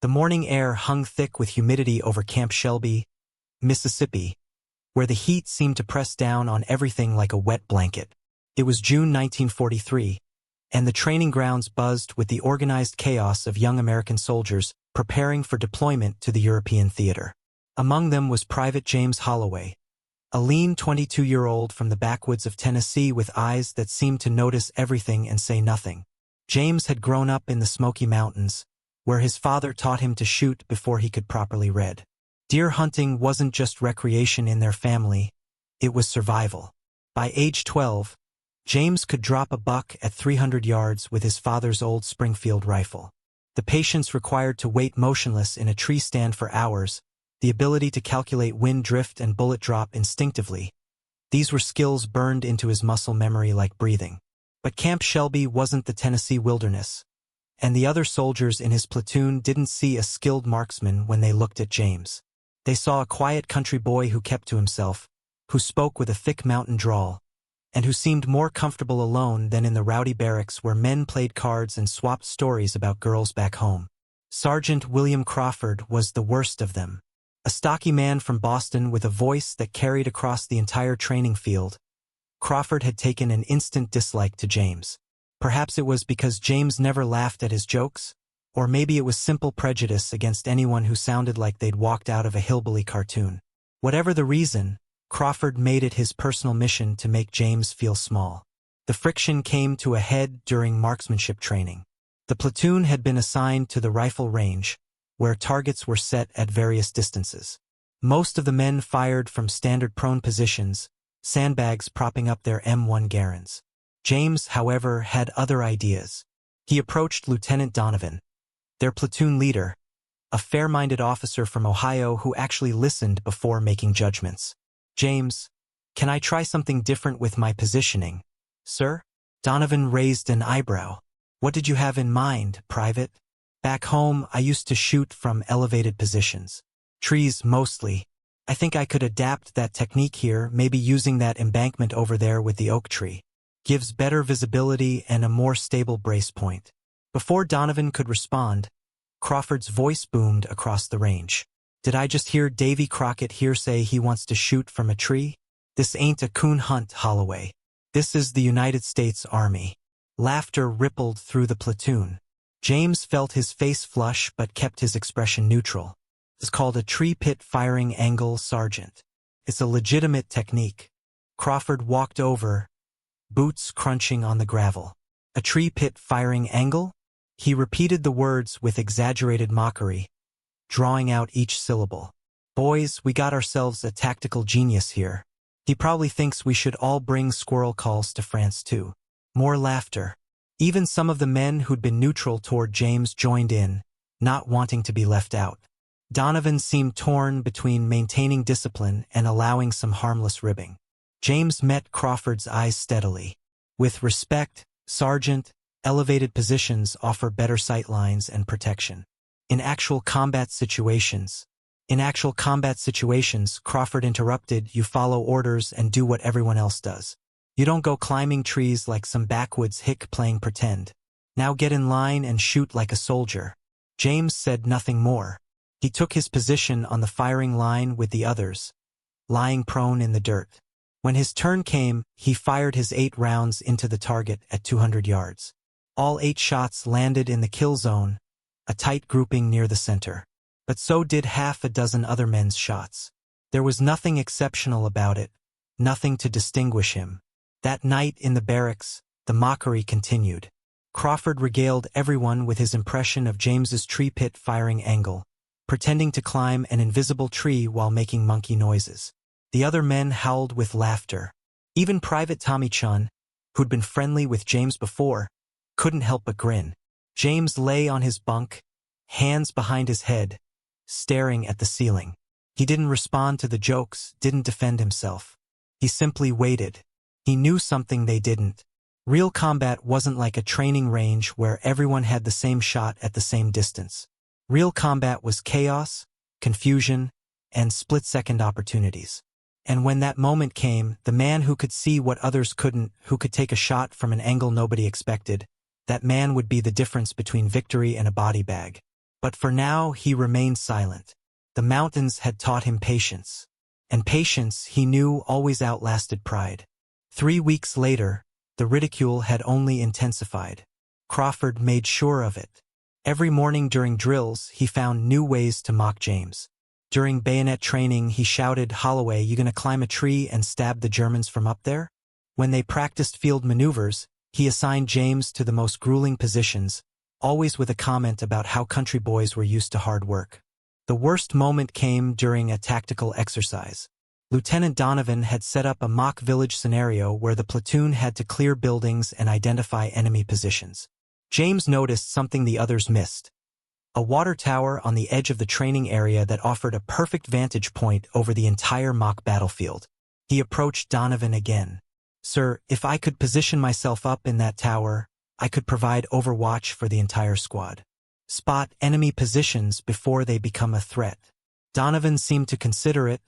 The morning air hung thick with humidity over Camp Shelby, Mississippi, where the heat seemed to press down on everything like a wet blanket. It was June 1943, and the training grounds buzzed with the organized chaos of young American soldiers preparing for deployment to the European theater. Among them was Private James Holloway, a lean 22-year-old from the backwoods of Tennessee with eyes that seemed to notice everything and say nothing. James had grown up in the Smoky Mountains, where his father taught him to shoot before he could properly read. Deer hunting wasn't just recreation in their family, it was survival. By age 12, James could drop a buck at 300 yards with his father's old Springfield rifle. The patience required to wait motionless in a tree stand for hours, the ability to calculate wind drift and bullet drop instinctively, these were skills burned into his muscle memory like breathing. But Camp Shelby wasn't the Tennessee wilderness, and the other soldiers in his platoon didn't see a skilled marksman when they looked at James. They saw a quiet country boy who kept to himself, who spoke with a thick mountain drawl, and who seemed more comfortable alone than in the rowdy barracks where men played cards and swapped stories about girls back home. Sergeant William Crawford was the worst of them. A stocky man from Boston with a voice that carried across the entire training field, Crawford had taken an instant dislike to James. Perhaps it was because James never laughed at his jokes, or maybe it was simple prejudice against anyone who sounded like they'd walked out of a hillbilly cartoon. Whatever the reason, Crawford made it his personal mission to make James feel small. The friction came to a head during marksmanship training. The platoon had been assigned to the rifle range, where targets were set at various distances. Most of the men fired from standard prone positions, sandbags propping up their M1 Garands. James, however, had other ideas. He approached Lieutenant Donovan, their platoon leader, a fair-minded officer from Ohio who actually listened before making judgments. "James, can I try something different with my positioning, sir?" Donovan raised an eyebrow. "What did you have in mind, Private?" "Back home, I used to shoot from elevated positions. Trees, mostly. I think I could adapt that technique here, maybe using that embankment over there with the oak tree. Gives better visibility and a more stable brace point." Before Donovan could respond, Crawford's voice boomed across the range. "Did I just hear Davy Crockett here say he wants to shoot from a tree? This ain't a coon hunt, Holloway. This is the United States Army." Laughter rippled through the platoon. James felt his face flush but kept his expression neutral. "It's called a tree pit firing angle, Sergeant. It's a legitimate technique." Crawford walked over, boots crunching on the gravel. "A tree pit firing angle?" He repeated the words with exaggerated mockery, drawing out each syllable. "Boys, we got ourselves a tactical genius here. He probably thinks we should all bring squirrel calls to France too." More laughter. Even some of the men who'd been neutral toward James joined in, not wanting to be left out. Donovan seemed torn between maintaining discipline and allowing some harmless ribbing. James met Crawford's eyes steadily. "With respect, Sergeant, elevated positions offer better sight lines and protection. In actual combat situations, Crawford interrupted, you follow orders and do what everyone else does. You don't go climbing trees like some backwoods hick playing pretend. Now get in line and shoot like a soldier." James said nothing more. He took his position on the firing line with the others, lying prone in the dirt. When his turn came, he fired his 8 rounds into the target at 200 yards. All 8 shots landed in the kill zone, a tight grouping near the center. But so did half a dozen other men's shots. There was nothing exceptional about it, nothing to distinguish him. That night in the barracks, the mockery continued. Crawford regaled everyone with his impression of James's tree pit firing angle, pretending to climb an invisible tree while making monkey noises. The other men howled with laughter. Even Private Tommy Chun, who'd been friendly with James before, couldn't help but grin. James lay on his bunk, hands behind his head, staring at the ceiling. He didn't respond to the jokes, didn't defend himself. He simply waited. He knew something they didn't. Real combat wasn't like a training range where everyone had the same shot at the same distance. Real combat was chaos, confusion, and split-second opportunities. And when that moment came, the man who could see what others couldn't, who could take a shot from an angle nobody expected, that man would be the difference between victory and a body bag. But for now he remained silent. The mountains had taught him patience. And patience, he knew, always outlasted pride. 3 weeks later, the ridicule had only intensified. Crawford made sure of it. Every morning during drills, he found new ways to mock James. During bayonet training, he shouted, "Holloway, you gonna climb a tree and stab the Germans from up there?" When they practiced field maneuvers, he assigned James to the most grueling positions, always with a comment about how country boys were used to hard work. The worst moment came during a tactical exercise. Lieutenant Donovan had set up a mock village scenario where the platoon had to clear buildings and identify enemy positions. James noticed something the others missed: a water tower on the edge of the training area that offered a perfect vantage point over the entire mock battlefield. He approached Donovan again. "Sir, if I could position myself up in that tower, I could provide overwatch for the entire squad. Spot enemy positions before they become a threat." Donovan seemed to consider it,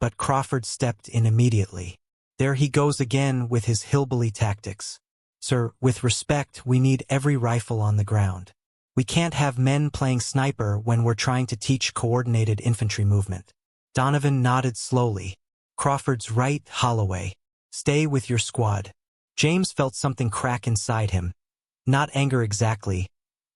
but Crawford stepped in immediately. "There he goes again with his hillbilly tactics. Sir, with respect, we need every rifle on the ground. We can't have men playing sniper when we're trying to teach coordinated infantry movement." Donovan nodded slowly. "Crawford's right, Holloway. Stay with your squad." James felt something crack inside him. Not anger exactly,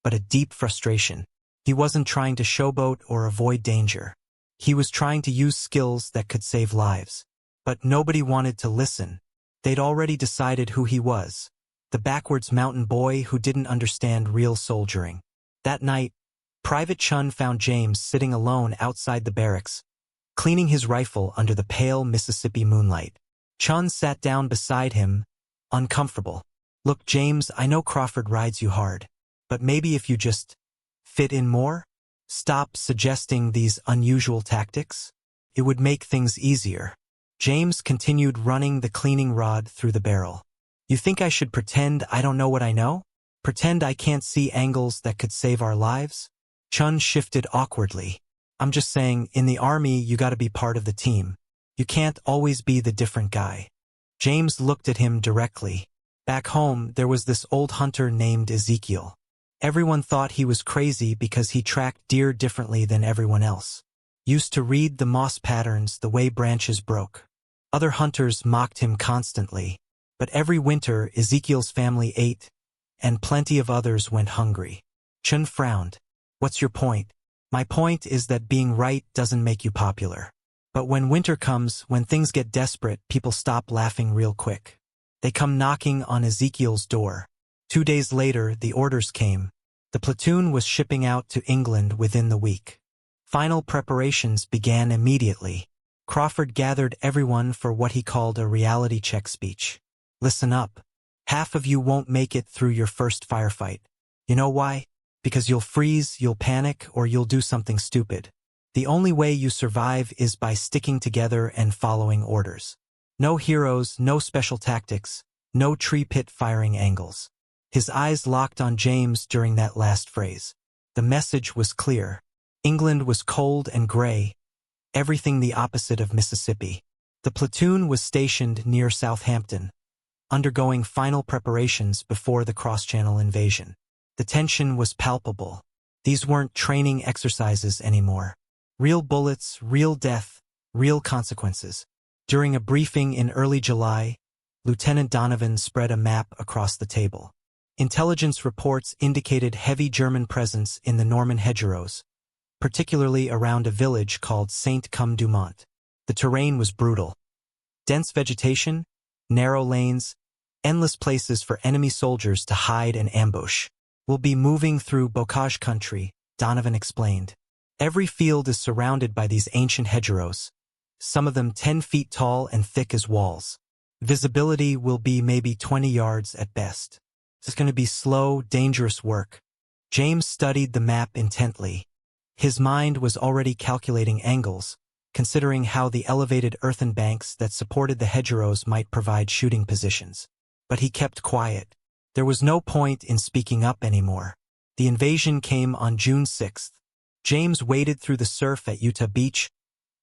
but a deep frustration. He wasn't trying to showboat or avoid danger. He was trying to use skills that could save lives. But nobody wanted to listen. They'd already decided who he was: the backwards mountain boy who didn't understand real soldiering. That night, Private Chun found James sitting alone outside the barracks, cleaning his rifle under the pale Mississippi moonlight. Chun sat down beside him, uncomfortable. "Look, James, I know Crawford rides you hard, but maybe if you just fit in more? Stop suggesting these unusual tactics? It would make things easier." James continued running the cleaning rod through the barrel. "You think I should pretend I don't know what I know? Pretend I can't see angles that could save our lives?" Chun shifted awkwardly. "I'm just saying, in the army you gotta be part of the team. You can't always be the different guy." James looked at him directly. Back home, there was this old hunter named Ezekiel. Everyone thought he was crazy because he tracked deer differently than everyone else. Used to read the moss patterns, the way branches broke. Other hunters mocked him constantly. But every winter, Ezekiel's family ate, and plenty of others went hungry. Chun frowned. "What's your point?" "My point is that being right doesn't make you popular. But when winter comes, when things get desperate, people stop laughing real quick. They come knocking on Ezekiel's door." 2 days later, the orders came. The platoon was shipping out to England within the week. Final preparations began immediately. Crawford gathered everyone for what he called a reality check speech. "Listen up. Half of you won't make it through your first firefight. You know why? Because you'll freeze, you'll panic, or you'll do something stupid. The only way you survive is by sticking together and following orders. No heroes, no special tactics, no tree pit firing angles." His eyes locked on James during that last phrase. The message was clear. England was cold and gray, everything the opposite of Mississippi. The platoon was stationed near Southampton, undergoing final preparations before the cross-channel invasion. The tension was palpable. These weren't training exercises anymore. Real bullets, real death, real consequences. During a briefing in early July, Lieutenant Donovan spread a map across the table. Intelligence reports indicated heavy German presence in the Norman hedgerows, particularly around a village called Saint-Come-du-Mont. The terrain was brutal. Dense vegetation, narrow lanes, endless places for enemy soldiers to hide and ambush. "We'll be moving through bocage country," Donovan explained. "Every field is surrounded by these ancient hedgerows, some of them 10 feet tall and thick as walls. Visibility will be maybe 20 yards at best. It's going to be slow, dangerous work." James studied the map intently. His mind was already calculating angles, considering how the elevated earthen banks that supported the hedgerows might provide shooting positions. But he kept quiet. There was no point in speaking up anymore. The invasion came on June 6th. James waded through the surf at Utah Beach,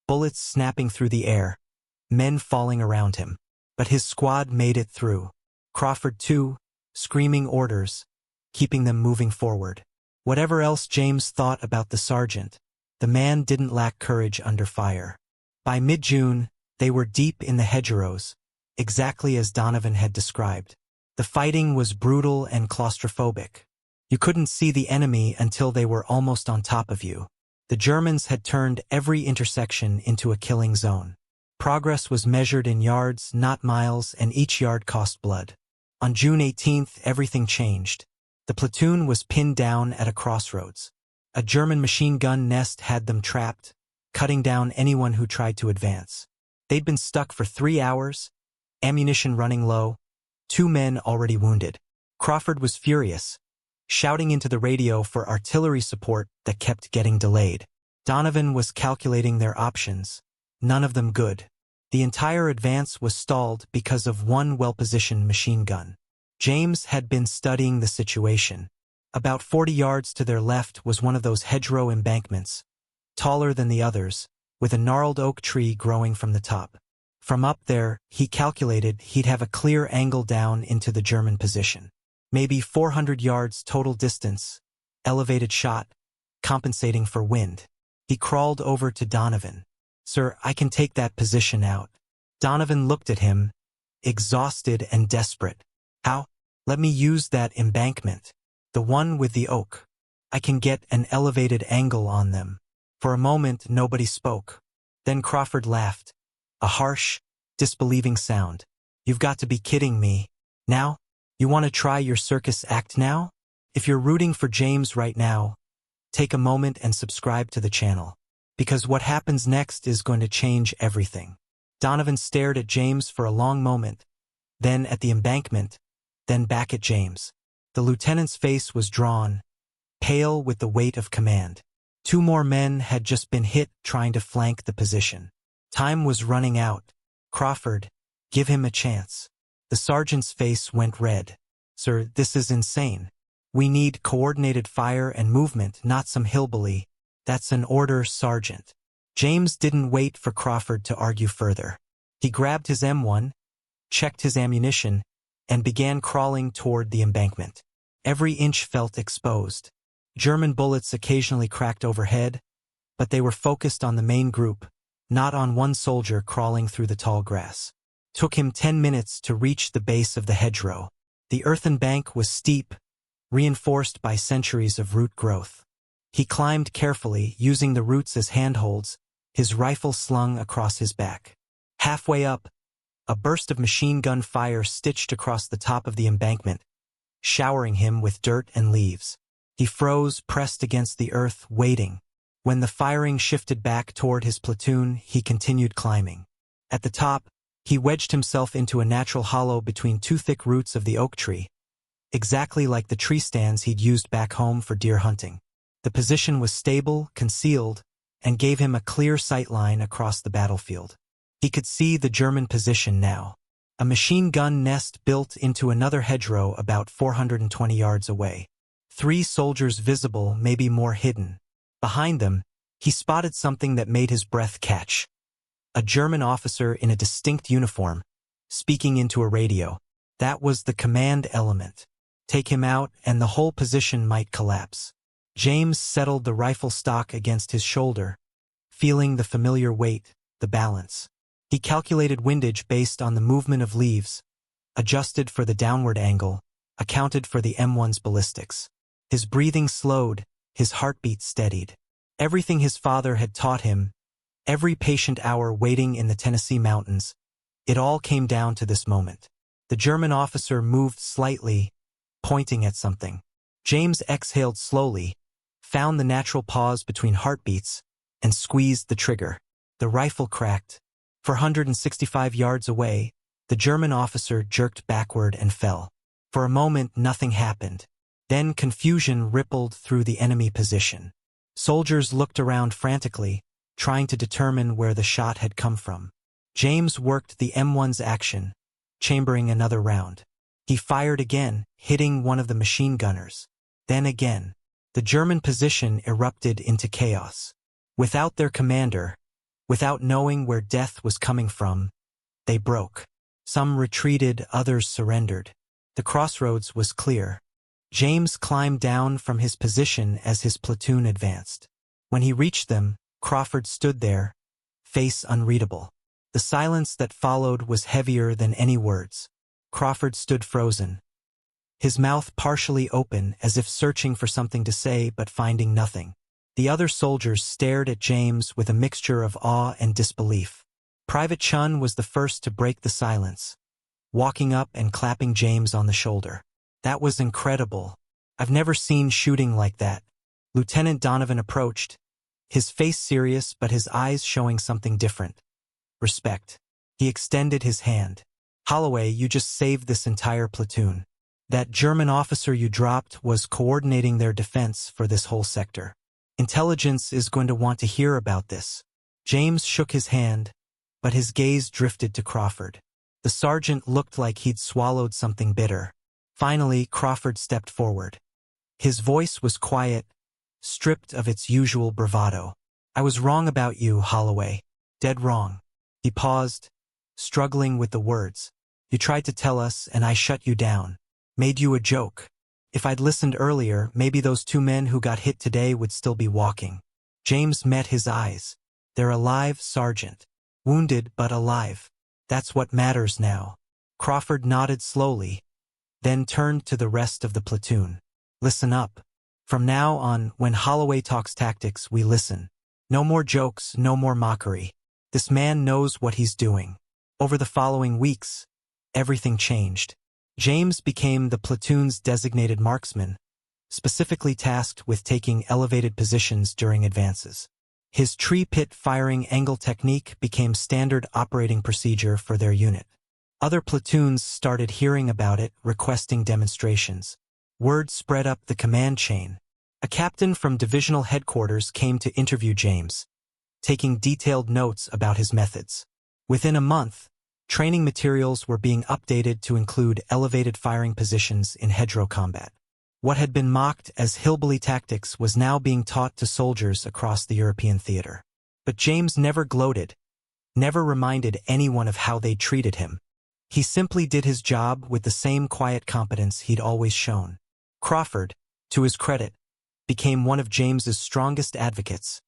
bullets snapping through the air, men falling around him. But his squad made it through. Crawford too, screaming orders, keeping them moving forward. Whatever else James thought about the sergeant, the man didn't lack courage under fire. By mid-June, they were deep in the hedgerows, exactly as Donovan had described. The fighting was brutal and claustrophobic. You couldn't see the enemy until they were almost on top of you. The Germans had turned every intersection into a killing zone. Progress was measured in yards, not miles, and each yard cost blood. On June 18th, everything changed. The platoon was pinned down at a crossroads. A German machine gun nest had them trapped, cutting down anyone who tried to advance. They'd been stuck for 3 hours, ammunition running low, 2 men already wounded. Crawford was furious, shouting into the radio for artillery support that kept getting delayed. Donovan was calculating their options, none of them good. The entire advance was stalled because of one well-positioned machine gun. James had been studying the situation. About 40 yards to their left was one of those hedgerow embankments, taller than the others, with a gnarled oak tree growing from the top. From up there, he calculated he'd have a clear angle down into the German position. Maybe 400 yards total distance, elevated shot, compensating for wind. He crawled over to Donovan. "Sir, I can take that position out." Donovan looked at him, exhausted and desperate. "How?" "Let me use that embankment. The one with the oak. I can get an elevated angle on them." For a moment, nobody spoke. Then Crawford laughed. A harsh, disbelieving sound. "You've got to be kidding me. Now? You want to try your circus act now? If you're rooting for James right now, take a moment and subscribe to the channel. Because what happens next is going to change everything." Donovan stared at James for a long moment, then at the embankment, then back at James. The lieutenant's face was drawn, pale with the weight of command. 2 more men had just been hit trying to flank the position. Time was running out. "Crawford, give him a chance." The sergeant's face went red. "Sir, this is insane. We need coordinated fire and movement, not some hillbilly." "That's an order, Sergeant." James didn't wait for Crawford to argue further. He grabbed his M1, checked his ammunition, and began crawling toward the embankment. Every inch felt exposed. German bullets occasionally cracked overhead, but they were focused on the main group, not on one soldier crawling through the tall grass. Took him 10 minutes to reach the base of the hedgerow. The earthen bank was steep, reinforced by centuries of root growth. He climbed carefully, using the roots as handholds, his rifle slung across his back. Halfway up, a burst of machine gun fire stitched across the top of the embankment, showering him with dirt and leaves. He froze, pressed against the earth, waiting. When the firing shifted back toward his platoon, he continued climbing. At the top, he wedged himself into a natural hollow between 2 thick roots of the oak tree, exactly like the tree stands he'd used back home for deer hunting. The position was stable, concealed, and gave him a clear sight line across the battlefield. He could see the German position now. A machine gun nest built into another hedgerow about 420 yards away. 3 soldiers visible, maybe more hidden. Behind them, he spotted something that made his breath catch. A German officer in a distinct uniform, speaking into a radio. That was the command element. Take him out, and the whole position might collapse. James settled the rifle stock against his shoulder, feeling the familiar weight, the balance. He calculated windage based on the movement of leaves, adjusted for the downward angle, accounted for the M1's ballistics. His breathing slowed, his heartbeat steadied. Everything his father had taught him, every patient hour waiting in the Tennessee mountains, it all came down to this moment. The German officer moved slightly, pointing at something. James exhaled slowly, found the natural pause between heartbeats, and squeezed the trigger. The rifle cracked. 465 yards away, the German officer jerked backward and fell. For a moment, nothing happened. Then confusion rippled through the enemy position. Soldiers looked around frantically, trying to determine where the shot had come from. James worked the M1's action, chambering another round. He fired again, hitting one of the machine gunners. Then again. The German position erupted into chaos. Without their commander, without knowing where death was coming from, they broke. Some retreated, others surrendered. The crossroads was clear. James climbed down from his position as his platoon advanced. When he reached them, Crawford stood there, face unreadable. The silence that followed was heavier than any words. Crawford stood frozen, his mouth partially open as if searching for something to say but finding nothing. The other soldiers stared at James with a mixture of awe and disbelief. Private Chun was the first to break the silence, walking up and clapping James on the shoulder. "That was incredible. I've never seen shooting like that." Lieutenant Donovan approached, his face serious but his eyes showing something different. "Respect." He extended his hand. "Holloway, you just saved this entire platoon. That German officer you dropped was coordinating their defense for this whole sector. Intelligence is going to want to hear about this." James shook his hand, but his gaze drifted to Crawford. The sergeant looked like he'd swallowed something bitter. Finally, Crawford stepped forward. His voice was quiet, stripped of its usual bravado. "I was wrong about you, Holloway. Dead wrong." He paused, struggling with the words. "You tried to tell us, and I shut you down. Made you a joke. If I'd listened earlier, maybe those 2 men who got hit today would still be walking." James met his eyes. "They're alive, Sergeant. Wounded, but alive. That's what matters now." Crawford nodded slowly, then turned to the rest of the platoon. "Listen up. From now on, when Holloway talks tactics, we listen. No more jokes, no more mockery. This man knows what he's doing." Over the following weeks, everything changed. James became the platoon's designated marksman, specifically tasked with taking elevated positions during advances. His tree pit firing angle technique became standard operating procedure for their unit. Other platoons started hearing about it, requesting demonstrations. Word spread up the command chain. A captain from divisional headquarters came to interview James, taking detailed notes about his methods. Within a month, training materials were being updated to include elevated firing positions in hedgerow combat. What had been mocked as hillbilly tactics was now being taught to soldiers across the European theater. But James never gloated, never reminded anyone of how they treated him. He simply did his job with the same quiet competence he'd always shown. Crawford, to his credit, became one of James's strongest advocates,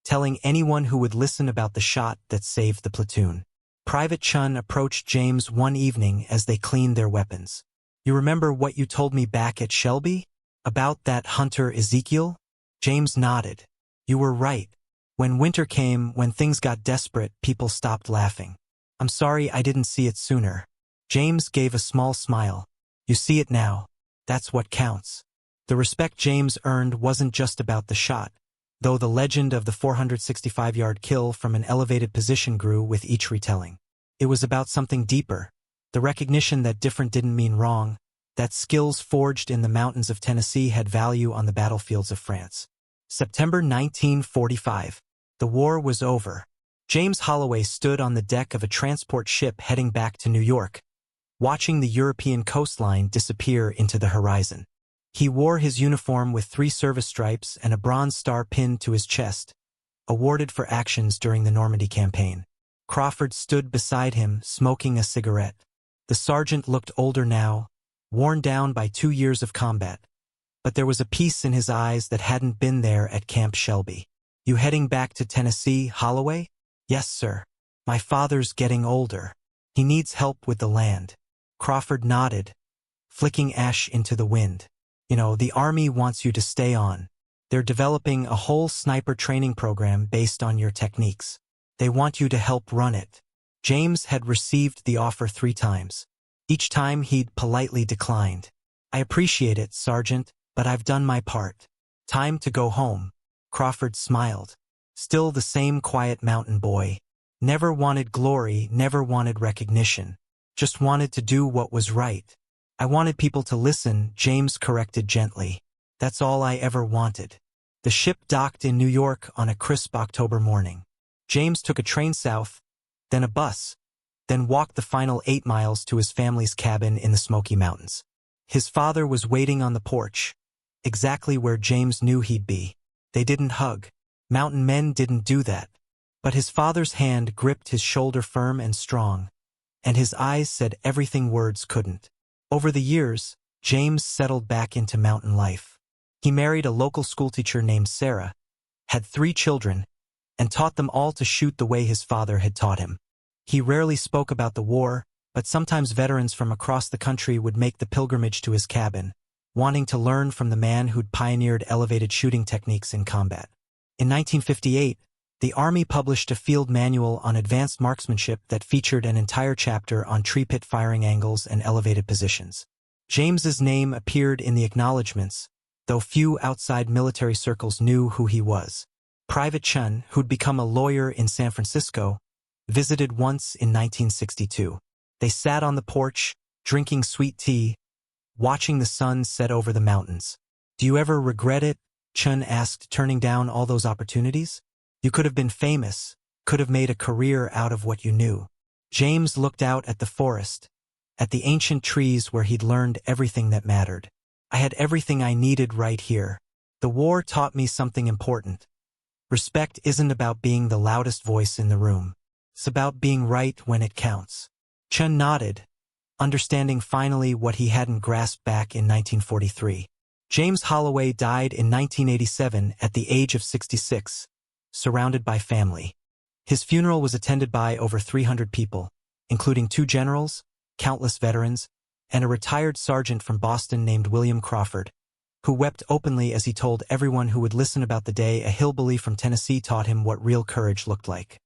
telling anyone who would listen about the shot that saved the platoon. Private Chun approached James one evening as they cleaned their weapons. "You remember what you told me back at Shelby? About that hunter Ezekiel?" James nodded. "You were right. When winter came, when things got desperate, people stopped laughing. I'm sorry I didn't see it sooner." James gave a small smile. "You see it now. That's what counts." The respect James earned wasn't just about the shot, though the legend of the 465-yard kill from an elevated position grew with each retelling. It was about something deeper, the recognition that different didn't mean wrong, that skills forged in the mountains of Tennessee had value on the battlefields of France. September 1945. The war was over. James Holloway stood on the deck of a transport ship heading back to New York, watching the European coastline disappear into the horizon. He wore his uniform with 3 service stripes and a bronze star pinned to his chest, awarded for actions during the Normandy campaign. Crawford stood beside him, smoking a cigarette. The sergeant looked older now, worn down by 2 years of combat, but there was a peace in his eyes that hadn't been there at Camp Shelby. "You heading back to Tennessee, Holloway?" "Yes, sir. My father's getting older. He needs help with the land." Crawford nodded, flicking ash into the wind. "You know, the Army wants you to stay on. They're developing a whole sniper training program based on your techniques. They want you to help run it." James had received the offer 3 times. Each time he'd politely declined. "I appreciate it, Sergeant, but I've done my part. Time to go home." Crawford smiled. Still the same quiet mountain boy. Never wanted glory, never wanted recognition. Just wanted to do what was right. "I wanted people to listen," James corrected gently. "That's all I ever wanted." The ship docked in New York on a crisp October morning. James took a train south, then a bus, then walked the final 8 miles to his family's cabin in the Smoky Mountains. His father was waiting on the porch, exactly where James knew he'd be. They didn't hug. Mountain men didn't do that. But his father's hand gripped his shoulder firm and strong, and his eyes said everything words couldn't. Over the years, James settled back into mountain life. He married a local schoolteacher named Sarah, had 3 children, and taught them all to shoot the way his father had taught him. He rarely spoke about the war, but sometimes veterans from across the country would make the pilgrimage to his cabin, wanting to learn from the man who'd pioneered elevated shooting techniques in combat. In 1958, the Army published a field manual on advanced marksmanship that featured an entire chapter on tree pit firing angles and elevated positions. James's name appeared in the acknowledgments, though few outside military circles knew who he was. Private Chun, who'd become a lawyer in San Francisco, visited once in 1962. They sat on the porch, drinking sweet tea, watching the sun set over the mountains. "Do you ever regret it?" Chun asked, turning down all those opportunities. "You could have been famous, could have made a career out of what you knew." James looked out at the forest, at the ancient trees where he'd learned everything that mattered. "I had everything I needed right here. The war taught me something important. Respect isn't about being the loudest voice in the room. It's about being right when it counts." Chun nodded, understanding finally what he hadn't grasped back in 1943. James Holloway died in 1987 at the age of 66, surrounded by family. His funeral was attended by over 300 people, including 2 generals, countless veterans, and a retired sergeant from Boston named William Crawford, who wept openly as he told everyone who would listen about the day a hillbilly from Tennessee taught him what real courage looked like.